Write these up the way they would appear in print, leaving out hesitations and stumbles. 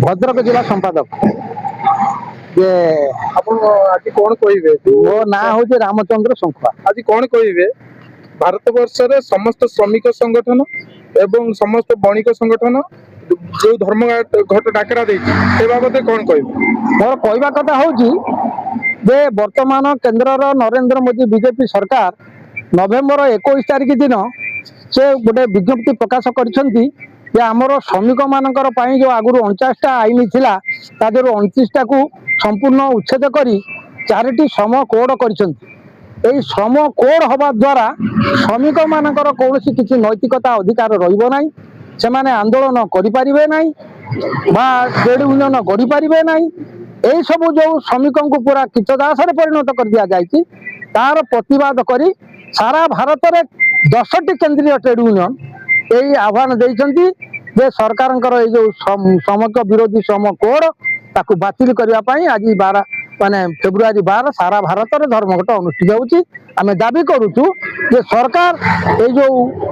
भद्रक जिला संपादक जे ଆପଣ ଆଜି କଣ କହିବେ? मो ना हूँ रामचंद्र शंखुआ। ଆଜି କଣ କହିବେ? ଭାରତ ବର୍ଷରେ ସମସ୍ତ ଶ୍ରମିକ ସଂଗଠନ ଏବଂ ସମସ୍ତ ବଣିକ ସଂଗଠନ ଯୋଉ ଧର୍ମଘଟ ଡାକରା ଦେଇଛି ସେ ବାବଦରେ କଣ କହିବେ? मोर कहवा कथा हूँ जे वर्तमान केंद्र नरेंद्र मोदी बीजेपी सरकार नवेम्बर 21 तारिख दिन से गोटे विज्ञप्ति प्रकाश करिसेंती जे आमर श्रमिक मानकर पई जो आगुरु 49टा आईन थिला तादेर 29टा को संपूर्ण उच्छेद करी 4टी श्रम कोड करिसेंती। एई श्रम कोड हवा द्वारा श्रमिक मानकर कौनसी किसी नैतिकता अधिकार रहिबो नाही, सेमाने आंदोलन करि परिबे नाही बा ट्रेड यूनियन गढ़ी पारिबे नाही। एई सब जो श्रमिकों को पूरा कीटदास परिणत कर दिया जाइए तार प्रतिवाद करी सारा भारत में 10टी केंद्रीय ट्रेड यूनियन यही आह्वान देइछंती जे सरकार जो श्रमिक विरोधी श्रम कोड ताकू बातिल करने पाई आज 12 माने फेब्रुआरी 12 सारा भारत में धर्मघट अनुष्ठित होउची। आमे दाबी करूचु जे सरकार ये जो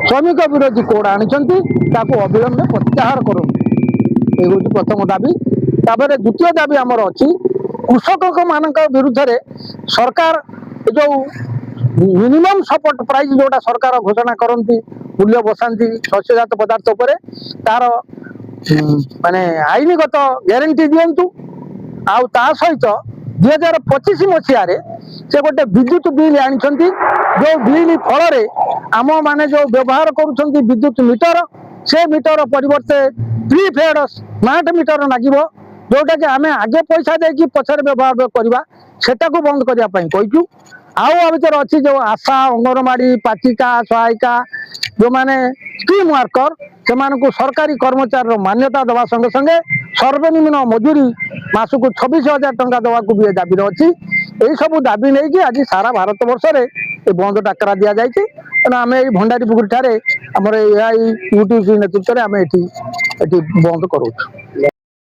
श्रमिक विरोधी कोड आनिछंती ताकू अविलंब प्रत्याहार करू। ये हूँ प्रथम दाबी। तापर द्वितीय दाबी आमर अच्छी कृषक मान विरुद्ध रे सरकार जो मिनिमम सपोर्ट प्राइस जोटा सरकार घोषणा करती मूल्य बसाती शस्यजात पदार्थ उपर तार माने आईनगत ग्यारंटी दिंतु आउ ता सहित 2025 मसीह से गोटे विद्युत बिल आनिछंती जो बिल फल आम माने जो व्यवहार करुछंती विद्युत मीटर से मीटर परिवर्ते प्रीपेड स्मार्ट मीटर लगे जोटा कि आम आगे पैसा देकी पछरे व्यवहार करवा सेटा को बंद करने कहचु। आउ भर अच्छी जो आशा अंगनवाड़ी पाचिका सहायिका जो माने स्कीम वर्कर से सरकारी कर्मचारी मान्यता दवा संगे संगे सर्वनिम्न मजूरी मासक 26,000 टंका दवा को भी दाबी अच्छी। यही सब दाबी नहीं कि आज सारा भारत वर्ष में बंद डाकरा दि जाए आम ये भंडारी पुकुरी ठारे आमर यूटीसी नेतृत्व में आम ये बंद करूँ।